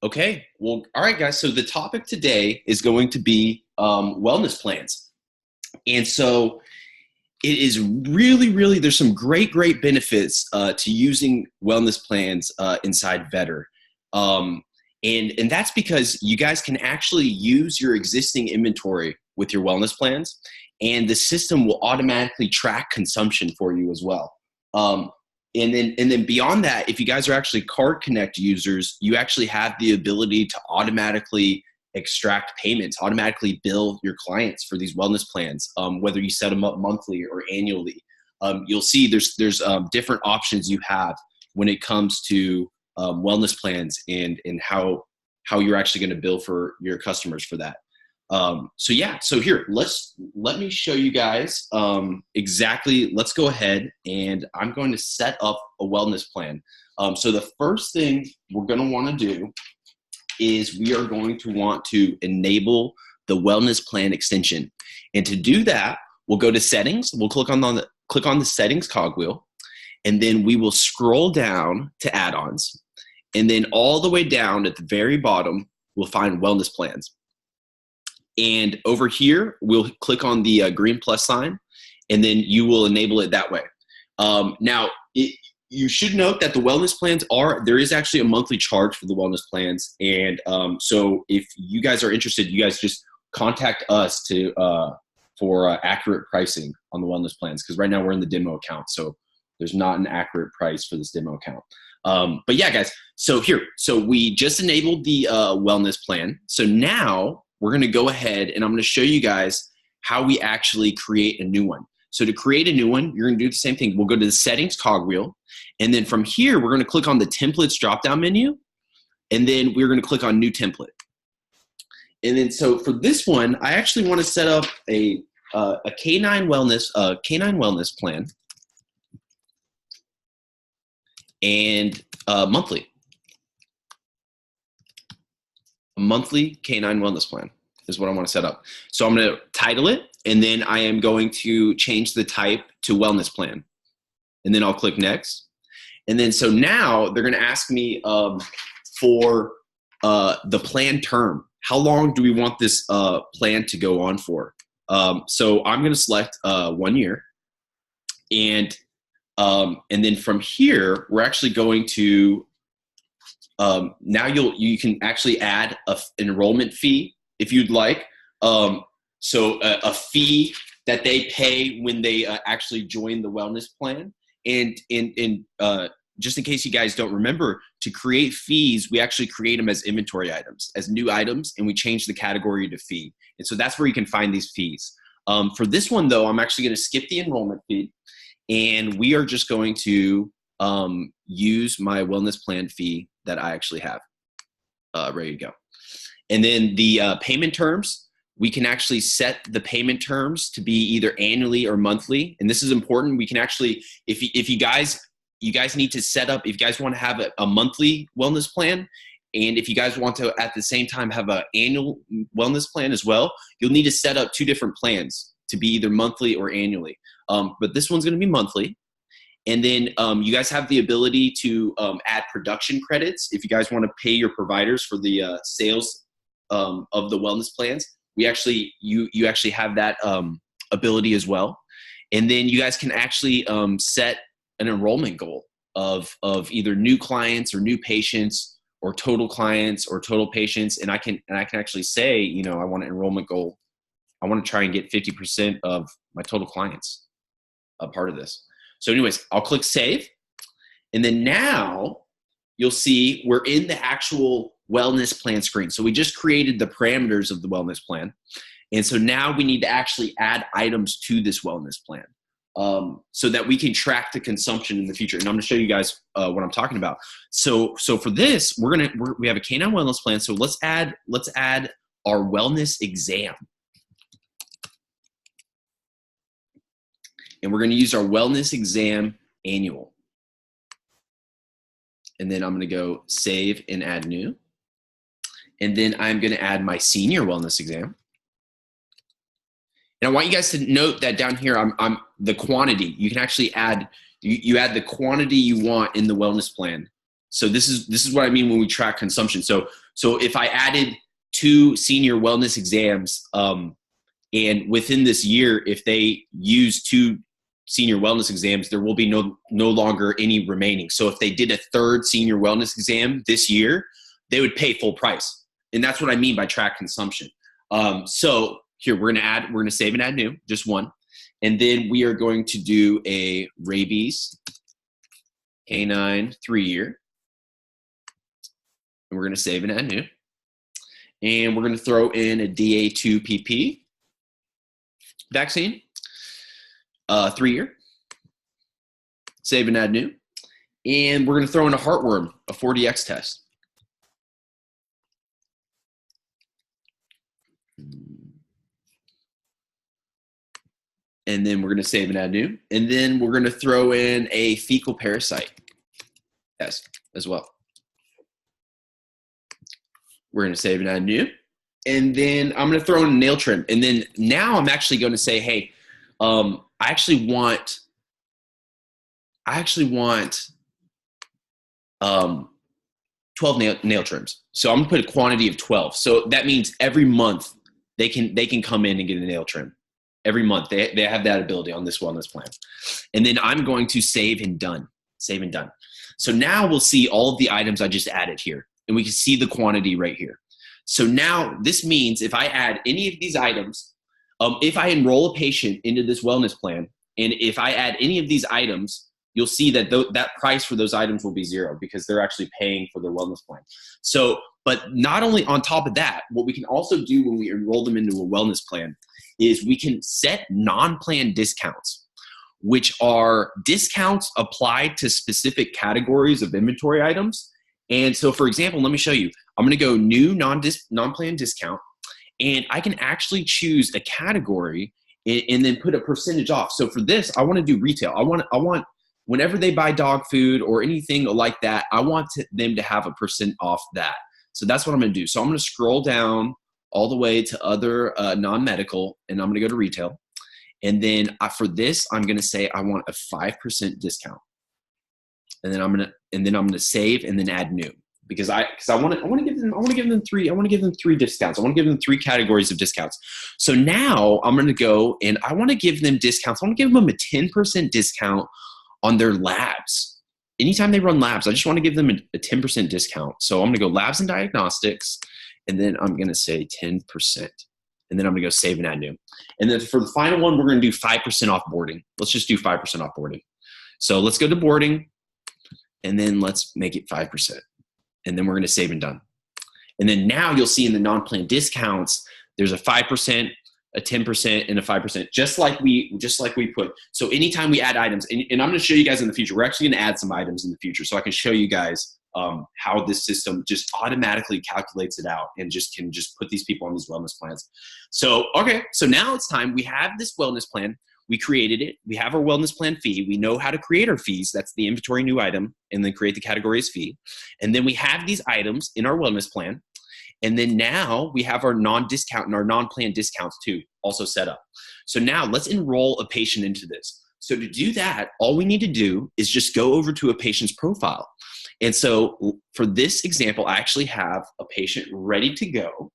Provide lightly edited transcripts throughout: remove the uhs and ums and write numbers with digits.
Okay, well, all right, guys. So the topic today is going to be wellness plans. And so it is really, there's some great benefits to using wellness plans inside Vetter. Um, and that's because you guys can actually use your existing inventory with your wellness plans, and the system will automatically track consumption for you as well. Um, and then beyond that, if you guys are actually Card Connect users, you actually have the ability to automatically extract payments, automatically bill your clients for these wellness plans, whether you set them up monthly or annually. You'll see there's different options you have when it comes to wellness plans and how you're actually going to bill for your customers for that. So yeah, so here, let me show you guys exactly. Let's go ahead and I'm going to set up a wellness plan. So the first thing we're going to want to do is we are going to want to enable the wellness plan extension. And to do that, we'll go to settings. We'll click on the settings cogwheel, and then we will scroll down to add-ons. And then all the way down at the very bottom, we'll find wellness plans. And over here, we'll click on the green plus sign, and then you will enable it that way. Now, you should note that the wellness plans there is actually a monthly charge for the wellness plans. And so if you guys are interested, you guys just contact us for accurate pricing on the wellness plans. Because right now we're in the demo account. So there's not an accurate price for this demo account. But yeah, guys, so we just enabled the wellness plan. So now we're going to go ahead and I'm going to show you guys how we actually create a new one. So to create a new one, you're going to do the same thing. We'll go to the settings cogwheel. And then from here, we're going to click on the templates drop-down menu. And then we're going to click on new template. And then so for this one, I actually want to set up a canine wellness plan and monthly. A monthly canine wellness plan is what I want to set up. So I'm going to title it, and then I am going to change the type to wellness plan. And then I'll click next. And then so now they're going to ask me for the plan term. How long do we want this plan to go on for? So I'm going to select 1 year. And then from here, we're actually going to now you can actually add an enrollment fee if you'd like. So a fee that they pay when they actually join the wellness plan. And just in case you guys don't remember, to create fees, we actually create them as inventory items, as new items, and we change the category to fee. And so that's where you can find these fees. For this one, though, I'm actually going to skip the enrollment fee, and we are just going to use my wellness plan fee that I actually have ready to go. And then the payment terms, we can actually set the payment terms to be either annually or monthly. And this is important. We can actually, if you guys need to set up, if you guys want to have a monthly wellness plan, and if you guys want to at the same time have an annual wellness plan as well, you'll need to set up 2 different plans to be either monthly or annually. But this one's going to be monthly. And then you guys have the ability to add production credits if you guys want to pay your providers for the sales of the wellness plans. You actually have that ability as well. And then you guys can actually set an enrollment goal of either new clients or new patients or total clients or total patients. And I can actually say, you know, I want an enrollment goal. I want to try and get 50% of my total clients a part of this. So anyways, I'll click save. And then now you'll see we're in the actual wellness plan screen. So we just created the parameters of the wellness plan. And so now we need to actually add items to this wellness plan so that we can track the consumption in the future. And I'm going to show you guys what I'm talking about. So for this, we have a canine wellness plan. So let's add our wellness exam. And we're going to use our wellness exam annual. And then I'm going to go save and add new. And then I'm going to add my senior wellness exam. And I want you guys to note that down here, I'm the quantity. You can actually add, you add the quantity you want in the wellness plan. So this is what I mean when we track consumption. So if I added 2 senior wellness exams, and within this year, if they use 2 senior wellness exams, there will be no longer any remaining. So if they did a 3rd senior wellness exam this year, they would pay full price. And that's what I mean by track consumption. So here we're gonna save and add new, just one. And then we are going to do a rabies canine 3-year. And we're gonna save and add new. And we're gonna throw in a DA2 PP vaccine, 3-year, save and add new. And we're gonna throw in a heartworm, a 4DX test. And then we're gonna save and add new. And then we're gonna throw in a fecal parasite test as well. We're gonna save and add new. And then I'm gonna throw in a nail trim. And then now I'm actually gonna say, hey, I actually want 12 nail trims. So I'm gonna put a quantity of 12. So that means every month they can come in and get a nail trim. Every month they have that ability on this wellness plan. And then I'm going to save and done. Save and done. So now we'll see all of the items I just added here, and we can see the quantity right here. So now this means if I add any of these items, if I enroll a patient into this wellness plan, and if I add any of these items, you'll see that that price for those items will be 0 because they're actually paying for their wellness plan. So, but not only on top of that, what we can also do when we enroll them into a wellness plan is we can set non-plan discounts, which are discounts applied to specific categories of inventory items. And so, for example, let me show you. I'm going to go new non-plan discount, and I can actually choose a category and then put a percentage off. So for this, I want to do retail. I want whenever they buy dog food or anything like that, I want them to have a % off that. So that's what I'm going to do. So I'm going to scroll down all the way to other non-medical, and I'm going to go to retail. And then for this, I'm going to say I want a 5% discount. And then I'm going to save and then add new, because I want to give them 3 discounts. I want to give them 3 categories of discounts. So now I'm going to go and I want to give them discounts. I want to give them a 10% discount on their labs. Anytime they run labs, I just want to give them a 10% discount. So I'm going to go labs and diagnostics, and then I'm going to say 10%. And then I'm going to go save and add new. And then for the final one, we're going to do 5% off boarding. Let's just do 5% off boarding. So let's go to boarding, and then let's make it 5%. And then we're going to save and done. And then now you'll see in the non-plan discounts, there's a 5%, a 10%, and a 5%, just like we put. So anytime we add items, and I'm going to show you guys in the future, we're actually going to add some items in the future, so I can show you guys how this system just automatically calculates it out and can put these people on these wellness plans. So, okay, so now it's time. We have this wellness plan. We created it. We have our wellness plan fee. We know how to create our fees. That's the inventory new item, and then create the category as fee. And then we have these items in our wellness plan. And then now we have our non-discount and our non-plan discounts too, also set up. So now let's enroll a patient into this. So to do that, all we need to do is just go over to a patient's profile. And so for this example, I actually have a patient ready to go.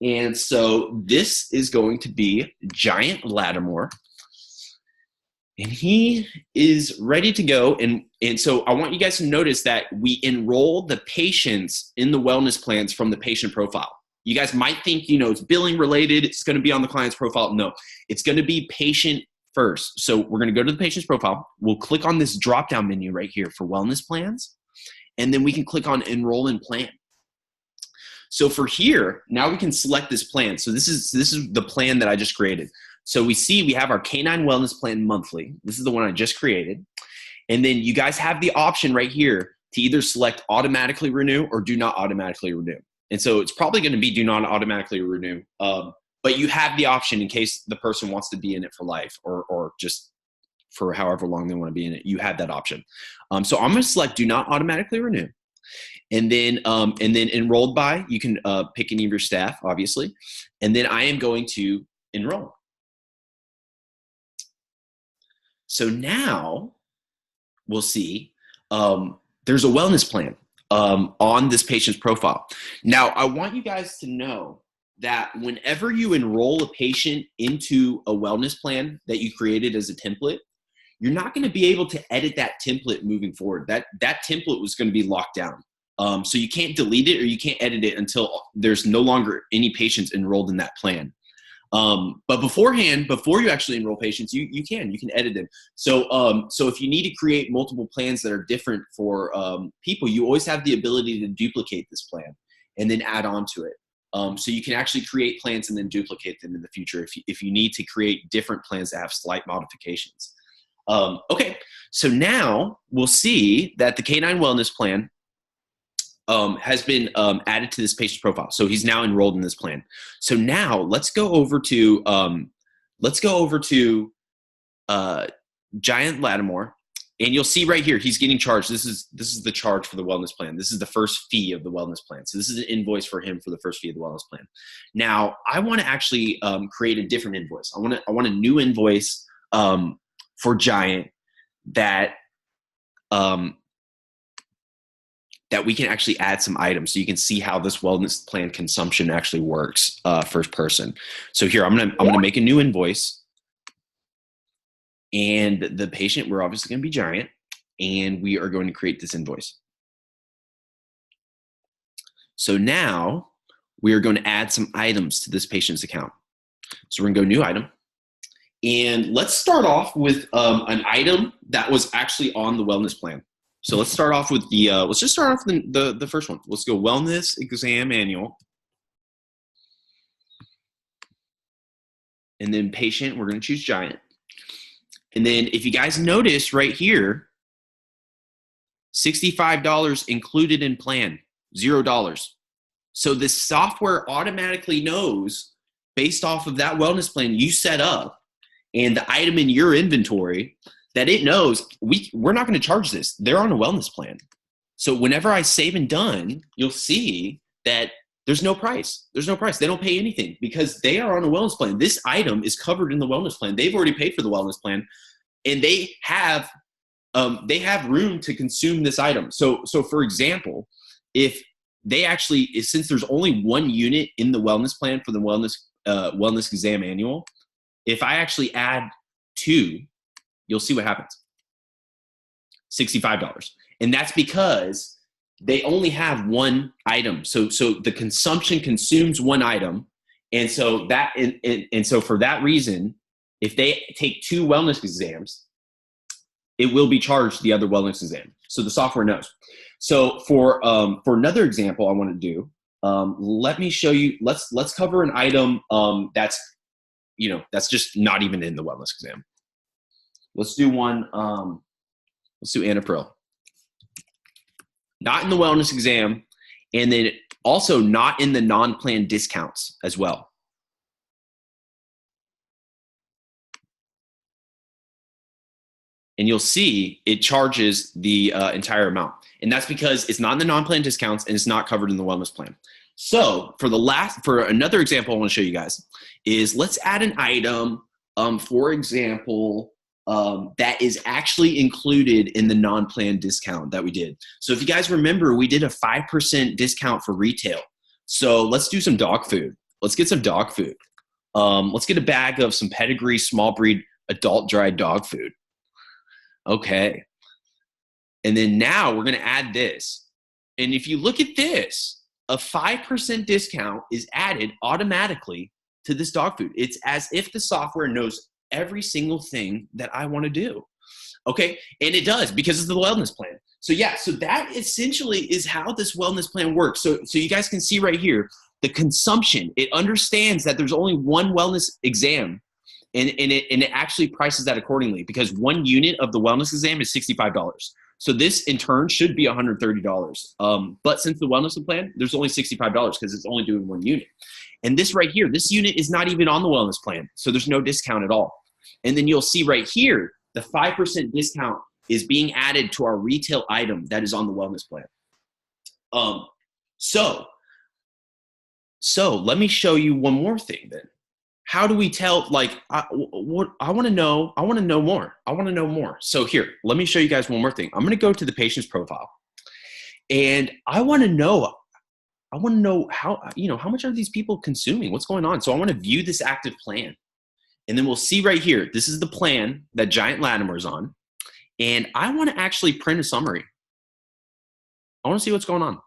And so this is going to be Giant Lattimore. And he is ready to go. And so I want you guys to notice that we enroll the patients in the wellness plans from the patient profile. You guys might think, it's billing related. It's going to be on the client's profile. No, it's going to be patient first. So we're going to go to the patient's profile. We'll click on this drop-down menu right here for wellness plans. And then we can click on enroll in plan. So for here, now we can select this plan. So this is the plan that I just created. So we have our Canine Wellness Plan monthly. This is the one I just created. And then you guys have the option right here to either select automatically renew or do not automatically renew. And so it's probably going to be do not automatically renew. But you have the option in case the person wants to be in it for life or just for however long they want to be in it. You have that option. So I'm going to select do not automatically renew. And then enrolled by, you can pick any of your staff, obviously. And then I am going to enroll. So now we'll see there's a wellness plan on this patient's profile. Now, I want you guys to know that whenever you enroll a patient into a wellness plan that you created as a template, you're not going to be able to edit that template moving forward. That template was going to be locked down. So you can't delete it or you can't edit it until there's no longer any patients enrolled in that plan. But beforehand, before you actually enroll patients, you can edit them. So if you need to create multiple plans that are different for people, you always have the ability to duplicate this plan and then add on to it. So you can actually create plans and then duplicate them in the future if you need to create different plans that have slight modifications. Okay, so now we'll see that the Canine Wellness Plan has been added to this patient's profile. So he's now enrolled in this plan. So now let's go over to Giant Lattimore, and you'll see right here he's getting charged. This is the charge for the wellness plan. This is the first fee of the wellness plan. So this is an invoice for him for the first fee of the wellness plan. Now I want to actually create a different invoice. I want a new invoice for Giant that we can actually add some items so you can see how this wellness plan consumption actually works first person. So here, I'm gonna make a new invoice, and the patient, we're obviously gonna be Giant, and we are going to create this invoice. So now we are going to add some items to this patient's account. So we're gonna go new item. And let's start off with an item that was actually on the wellness plan. So let's start off with let's just start off with the first one. Let's go wellness exam annual. And then patient, we're going to choose Giant. And then if you guys notice right here, $65 included in plan, $0. So the software automatically knows based off of that wellness plan you set up and the item in your inventory that it knows we're not going to charge this. They're on a wellness plan. So whenever I save and done, you'll see that there's no price. There's no price. They don't pay anything because they are on a wellness plan. This item is covered in the wellness plan. They've already paid for the wellness plan, and they have room to consume this item. So for example, if they actually, since there's only one unit in the wellness plan for the wellness exam annual, if I actually add 2, you'll see what happens. $65. And that's because they only have one item. So the consumption consumes one item. And so so for that reason, if they take 2 wellness exams, it will be charged the other wellness exam. So the software knows. So for another example I want to do, let me show you, let's cover an item that's just not even in the wellness exam. Let's do one, let's do Anapril. Not in the wellness exam, and then also not in the non-plan discounts as well. And you'll see it charges the entire amount. And that's because it's not in the non-plan discounts and it's not covered in the wellness plan. So for another example I want to show you guys is let's add an item, for example, that is actually included in the non-plan discount that we did. So if you guys remember, we did a 5% discount for retail. So let's do some dog food. Let's get some dog food. Let's get a bag of some pedigree small breed adult dried dog food. Okay. And then now we're going to add this. And if you look at this, a 5% discount is added automatically to this dog food. It's as if the software knows every single thing that I want to do. Okay. And it does because it's the wellness plan. So yeah, so that essentially is how this wellness plan works. So you guys can see right here, the consumption, it understands that there's only one wellness exam and it actually prices that accordingly because one unit of the wellness exam is $65. So this in turn should be $130. But since the wellness plan, there's only $65 because it's only doing one unit. And this right here, this unit is not even on the wellness plan. So there's no discount at all. And then you'll see right here, the 5% discount is being added to our retail item that is on the wellness plan. So let me show you one more thing then. How do we tell, like, I want to know more. So here, let me show you guys one more thing. I'm going to go to the patient's profile. And I want to know how, how much are these people consuming? What's going on? So I want to view this active plan. And then we'll see right here, this is the plan that Giant Latimer's on. And I want to actually print a summary. I want to see what's going on.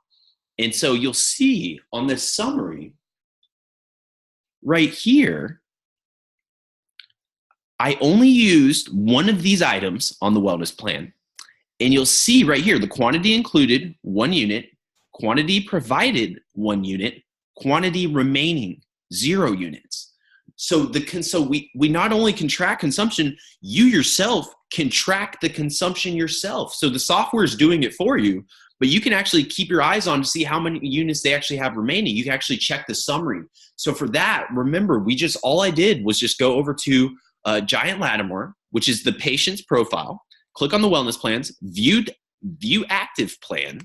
And so you'll see on this summary right here, I only used one of these items on the wellness plan. And you'll see right here, the quantity included, 1 unit, quantity provided, 1 unit, quantity remaining, 0 units. So we not only can track consumption, you yourself can track the consumption yourself. So the software is doing it for you, but you can actually keep your eyes on to see how many units they actually have remaining. You can actually check the summary. So for that, remember, all I did was just go over to Giant Latimer, which is the patient's profile, click on the wellness plans, view active plan,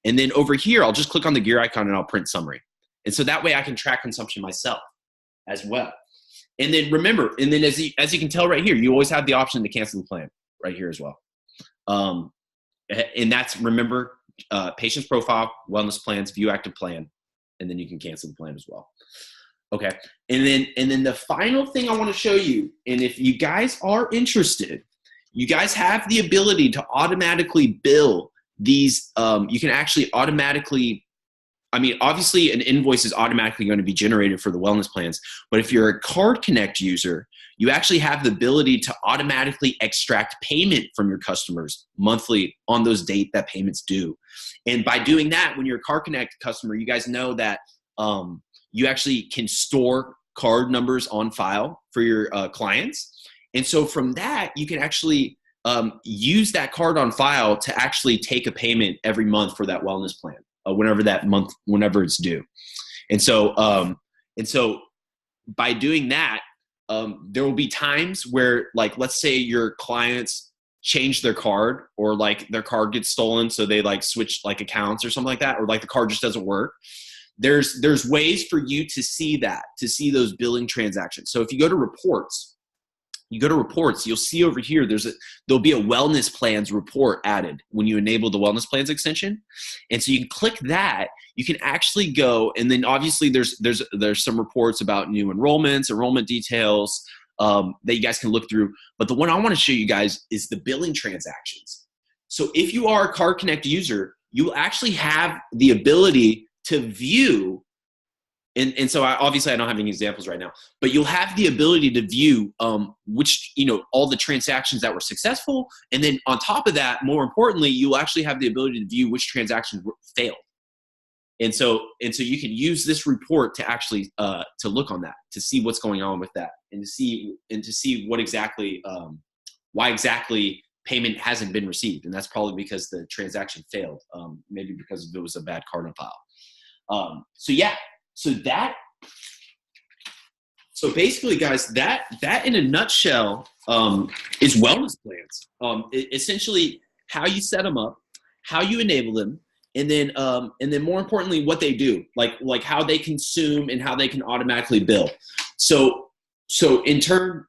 and then over here, I'll just click on the gear icon and I'll print summary. And so that way I can track consumption myself as well. And then remember, and then as you can tell right here, you always have the option to cancel the plan right here as well. And that's, remember, patient's profile, wellness plans, view active plan, and then you can cancel the plan as well. Okay, and then the final thing I want to show you, and if you guys are interested, you guys have the ability to automatically bill these. You can actually automatically, obviously an invoice is automatically going to be generated for the wellness plans, but if you're a Card Connect user, you actually have the ability to automatically extract payment from your customers monthly on those dates that payments due. And by doing that, when you're a Card Connect customer, you guys know that you actually can store card numbers on file for your clients. And so from that, you can actually use that card on file to actually take a payment every month for that wellness plan, whenever it's due. And so by doing that, there will be times where, like, let's say your clients change their card, or like their card gets stolen, so they like switch like accounts or something like that, or like the card just doesn't work. There's ways for you to see those billing transactions. So if you go to reports, you'll see over here, there'll be a wellness plans report added when you enable the wellness plans extension. And so you can click that, you can actually go, and then obviously there's some reports about new enrollments, enrollment details that you guys can look through. But the one I want to show you guys is the billing transactions. So if you are a Card Connect user, you will actually have the ability to view, and so obviously I don't have any examples right now, but you'll have the ability to view which, all the transactions that were successful. And then on top of that, more importantly, you'll actually have the ability to view which transactions failed. And so you can use this report to actually to look on that, to see what's going on with that, and to see what exactly, why exactly payment hasn't been received. And that's probably because the transaction failed, maybe because it was a bad card on file. So basically, guys, that in a nutshell is wellness plans. Essentially, how you set them up, how you enable them, and then more importantly, what they do, like how they consume and how they can automatically bill. So in turn,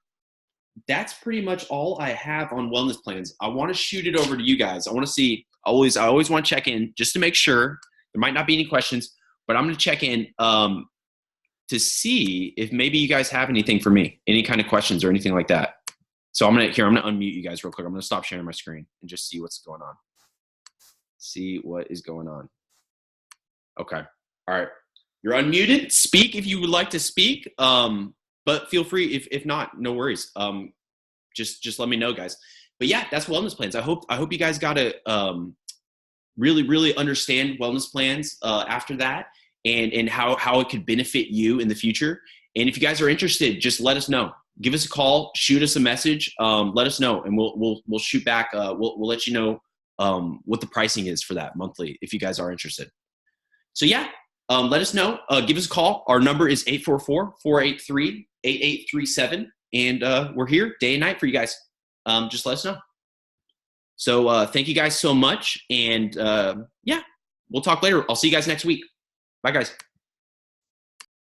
that's pretty much all I have on wellness plans. I want to shoot it over to you guys. I want to see. I always want to check in just to make sure. There might not be any questions, but I'm going to check in to see if maybe you guys have anything for me, any kind of questions or anything like that. So I'm going to unmute you guys real quick. I'm going to stop sharing my screen and just see what's going on. See what is going on. Okay. All right. You're unmuted. Speak if you would like to speak. But feel free if not, no worries. Just let me know, guys. But yeah, that's wellness plans. I hope you guys got to really understand wellness plans after that, and how it could benefit you in the future. And if you guys are interested, just let us know. Give us a call, shoot us a message, let us know, and we'll shoot back. We'll let you know what the pricing is for that monthly if you guys are interested. So yeah, let us know. Give us a call. Our number is 844-483-8837, and we're here day and night for you guys. Just let us know. So thank you guys so much, and yeah, we'll talk later. I'll see you guys next week. Bye, guys.